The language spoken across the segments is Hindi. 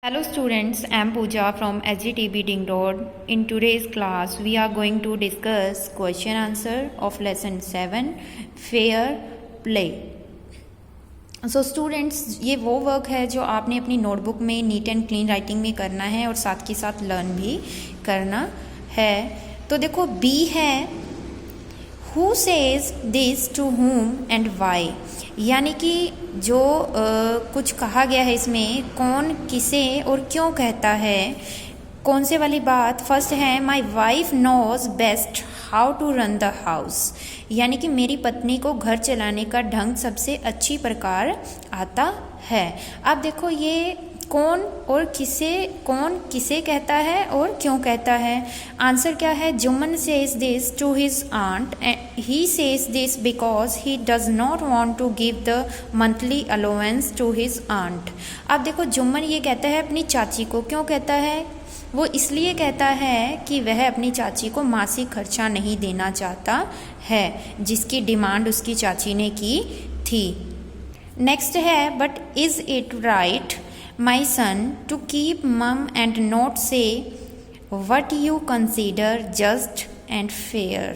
Hello students, I am Pooja from SGTB Ding Road. In today's class, we are going to discuss question answer of lesson 7, Fair Play. So students, ये वो वर्क है जो आपने अपनी नोटबुक में नीट एंड क्लीन राइटिंग में करना है और साथ के साथ लर्न भी करना है। तो देखो B है, Who says this to whom and why? यानी कि जो कुछ कहा गया है इसमें कौन किसे और क्यों कहता है, कौन से वाली बात। फर्स्ट है my wife knows best how to run the house, यानी कि मेरी पत्नी को घर चलाने का ढंग सबसे अच्छी प्रकार आता है। अब देखो ये कौन किसे कहता है और क्यों कहता है। आंसर क्या है, Jumman says this to his aunt, he says this because he does not want to give the monthly allowance to his aunt. अब देखो जुम्मन ये कहता है अपनी चाची को, क्यों कहता है, वो इसलिए कहता है कि वह अपनी चाची को मासिक खर्चा नहीं देना चाहता है, जिसकी डिमांड उसकी चाची ने की थी। नेक्स्ट है but is it right my son to keep mum and not say what you consider just and fair।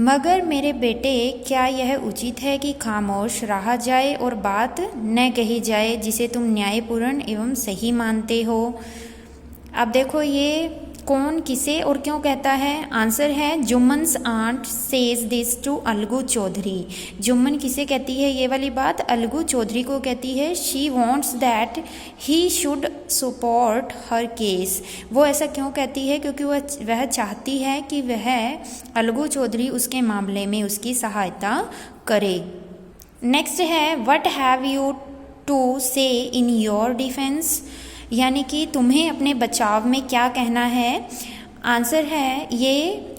मगर मेरे बेटे क्या यह उचित है कि खामोश रहा जाए और बात न कही जाए जिसे तुम न्यायपूर्ण एवं सही मानते हो। अब देखो ये कौन किसे और क्यों कहता है। आंसर है Jumman's aunt says this to Algu Chaudhary. Jumman किसे कहती है ये वाली बात, अलगू चौधरी को कहती है। She wants that he should support her case. वो ऐसा क्यों कहती है, क्योंकि वह चाहती है कि वह अलगू चौधरी उसके मामले में उसकी सहायता करे। नेक्स्ट है व्हाट हैव यू टू से इन योर डिफेंस, यानी कि तुम्हें अपने बचाव में क्या कहना है। आंसर है ये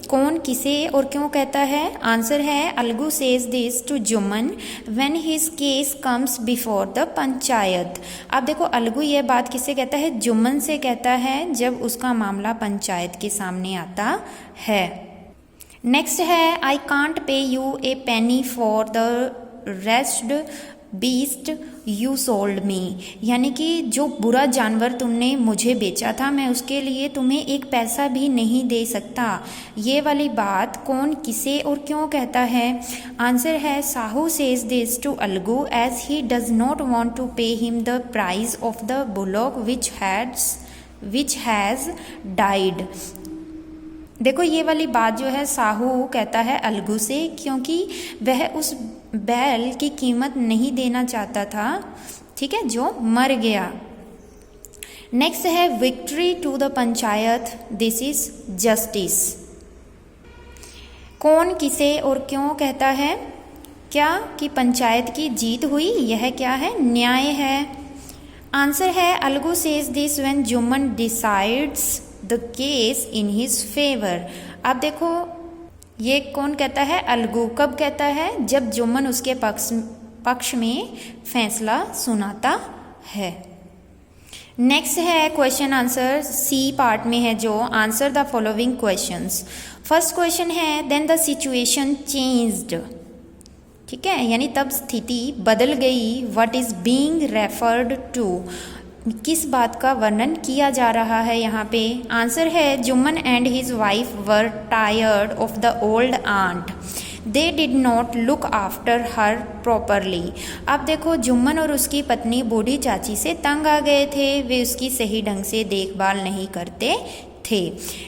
कौन किसे और क्यों कहता है। आंसर है Algu says this to Jumman when his case comes before the panchayat. अब देखो अलगू ये बात किससे कहता है, जुम्मन से कहता है जब उसका मामला पंचायत के सामने आता है। नेक्स्ट है I can't pay you a penny for the wretched beast you sold me, यानी कि जो बुरा जानवर तुमने मुझे बेचा था मैं उसके लिए तुम्हें एक पैसा भी नहीं दे सकता। ये वाली बात कौन किसे और क्यों कहता है। आंसर है Sahu says this to Algu as he does not want to pay him the price of the bullock which has died. देखो ये वाली बात जो है साहू कहता है अलगू से, क्योंकि वह उस बैल की कीमत नहीं देना चाहता था, ठीक है, जो मर गया। नेक्स्ट है victory to the panchayat this is justice. कौन किसे और क्यों कहता है, क्या कि पंचायत की जीत हुई, यह क्या है, न्याय है। आंसर है Algu says this when Jumman decides the case in his favour. अब देखो ये कौन कहता है, अलगू कब कहता है, जब जुम्मन उसके पक्ष में फैसला सुनाता है। नेक्स्ट है क्वेश्चन आंसर सी पार्ट में है जो answer the following questions. First question है देन द सिचुएशन चेंज्ड, ठीक है, यानी तब स्थिति बदल गई। What is being referred to, किस बात का वर्णन किया जा रहा है यहाँ पे। आंसर है Jumman and his wife were tired of the old aunt, they did not look after her properly. अब देखो जुम्मन और उसकी पत्नी बूढ़ी चाची से तंग आ गए थे, वे उसकी सही ढंग से देखभाल नहीं करते थे।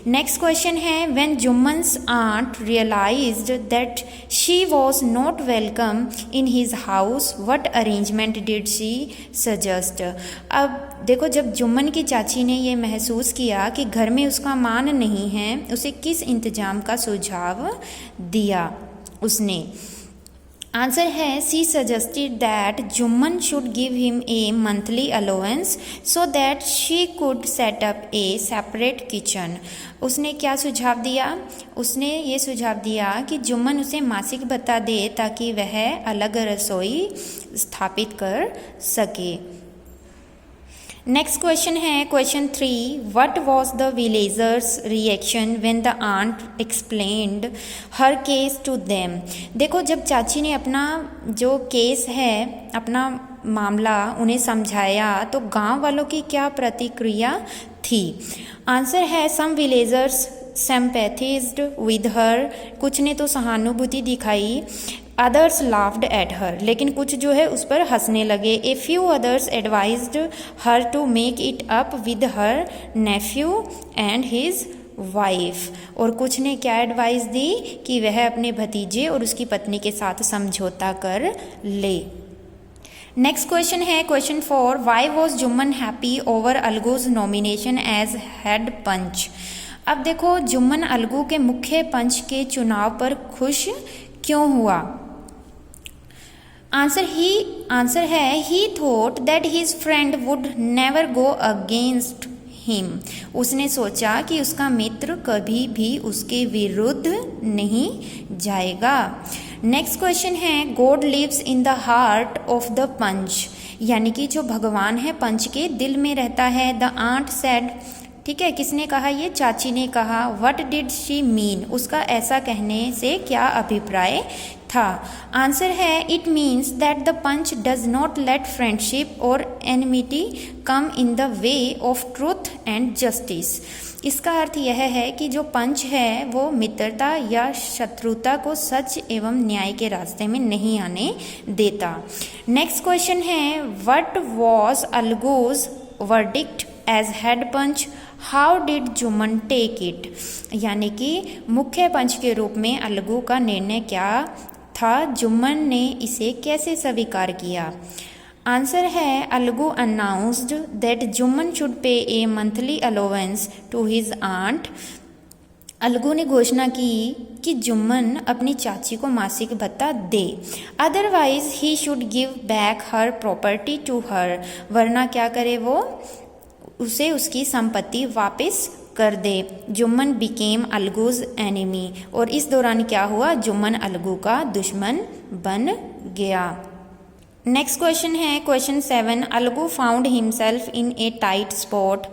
नेक्स्ट क्वेश्चन है when Jumman's aunt realized that she was not welcome in his house what arrangement did she suggest. अब देखो जब जुम्मन की चाची ने ये महसूस किया कि घर में उसका मान नहीं है, उसे किस इंतजाम का सुझाव दिया उसने। आंसर है she suggested that Jumman should give him a monthly allowance so that she could set up a separate kitchen. उसने क्या सुझाव दिया, उसने ये सुझाव दिया कि जुम्मन उसे मासिक भत्ता दे ताकि वह अलग रसोई स्थापित कर सके। नेक्स्ट क्वेश्चन है question 3, what was the villagers reaction when the aunt explained her case to them. देखो जब चाची ने अपना जो केस है, अपना मामला उन्हें समझाया तो गांव वालों की क्या प्रतिक्रिया थी? आंसर है सम विलेजर्स सिंपैथाइज्ड विद हर, कुछ ने तो सहानुभूति दिखाई। अदर्स लाफ्ड एट हर, लेकिन कुछ जो है उस पर हंसने लगे। A few others advised her to make it up with her nephew and his wife, और कुछ ने क्या एडवाइस दी कि वह अपने भतीजे और उसकी पत्नी के साथ समझौता कर ले। नेक्स्ट क्वेश्चन है question 4, why was Jumman happy over Algu's nomination as head panch? अब देखो जुम्मन अलगू के मुख्य पंच के चुनाव पर खुश क्यों हुआ? आंसर है ही thought that his friend would never go against him, उसने सोचा कि उसका मित्र कभी भी उसके विरुद्ध नहीं जाएगा। नेक्स्ट क्वेश्चन है God lives in the heart of the panch, यानी कि जो भगवान है पंच के दिल में रहता है। द आंट सेड, ठीक है, किसने कहा? ये चाची ने कहा। व्हाट डिड शी मीन, उसका ऐसा कहने से क्या अभिप्राय था? आंसर है it means that the panch does not let friendship और enmity come in the way of truth and justice. इसका अर्थ यह है कि जो पंच है वो मित्रता या शत्रुता को सच एवं न्याय के रास्ते में नहीं आने देता। नेक्स्ट क्वेश्चन है what was Algu's verdict as head panch, how did Jumman take it, यानी कि मुख्य पंच के रूप में अलगू का निर्णय क्या था, जुम्मन ने इसे कैसे स्वीकार किया? आंसर है Algu announced that Jumman should pay a monthly allowance to his aunt, Algu ने घोषणा की कि जुम्मन अपनी चाची को मासिक भत्ता दे। Otherwise he should give back her property to her, वरना क्या करे वो उसे उसकी संपत्ति वापस कर दे। जुम्मन बिकेम अलगूज एनिमी, और इस दौरान क्या हुआ? जुम्मन अलगू का दुश्मन बन गया। नेक्स्ट क्वेश्चन है question 7, Algu found himself in A tight spot,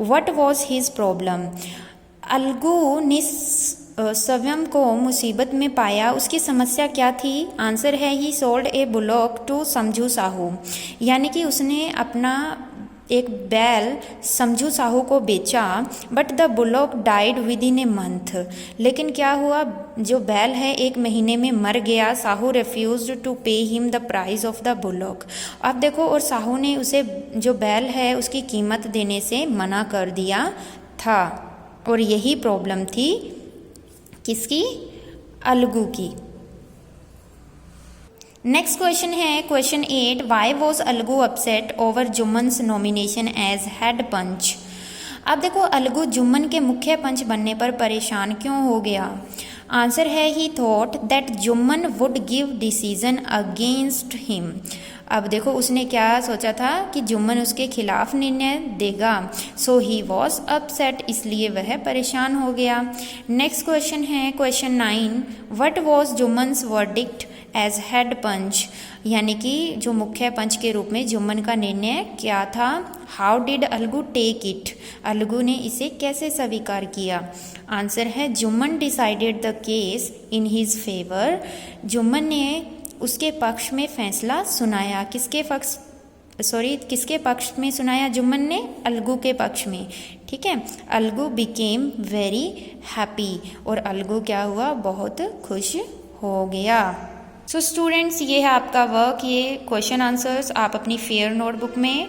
what was his problem? Algu ने स्वयं को मुसीबत में पाया, उसकी समस्या क्या थी? आंसर है he sold a bullock to Samjhu Sahu, यानी कि उसने अपना एक बैल समझू साहू को बेचा। But the bullock died with in a month, लेकिन क्या हुआ? जो बैल है 1 महीने में मर गया। Sahu refused to pay him the price of the bullock, अब देखो, और साहू ने उसे जो बैल है उसकी कीमत देने से मना कर दिया था, और यही प्रॉब्लम थी किसकी? अलगू की। नेक्स्ट क्वेश्चन है question 8, why was Algu upset over Jumman's nomination as head panch? अब देखो अलगू जुम्मन के मुख्य पंच बनने पर परेशान क्यों हो गया? आंसर है ही thought that Jumman would give decision against him, अब देखो उसने क्या सोचा था कि जुम्मन उसके खिलाफ निर्णय देगा। सो ही वॉज अपसेट, इसलिए वह परेशान हो गया। नेक्स्ट क्वेश्चन है question 9, what was Jumman's verdict as head panch, यानी कि जो मुख्य पंच के रूप में जुम्मन का निर्णय क्या था? How did Algu take it, Algu ने इसे कैसे स्वीकार किया? आंसर है Jumman decided the case in his favour, Jumman ने उसके पक्ष में फैसला सुनाया। किसके पक्ष में सुनाया जुम्मन ने? अलगू के पक्ष में, ठीक है। अलगू बिकेम वेरी हैप्पी, और अलगू क्या हुआ? बहुत खुश हो गया। सो स्टूडेंट्स, ये है आपका वर्क, ये क्वेश्चन आंसर्स आप अपनी फेयर नोटबुक में,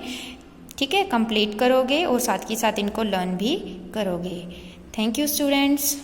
ठीक है, कंप्लीट करोगे और साथ ही साथ इनको लर्न भी करोगे। Thank you students.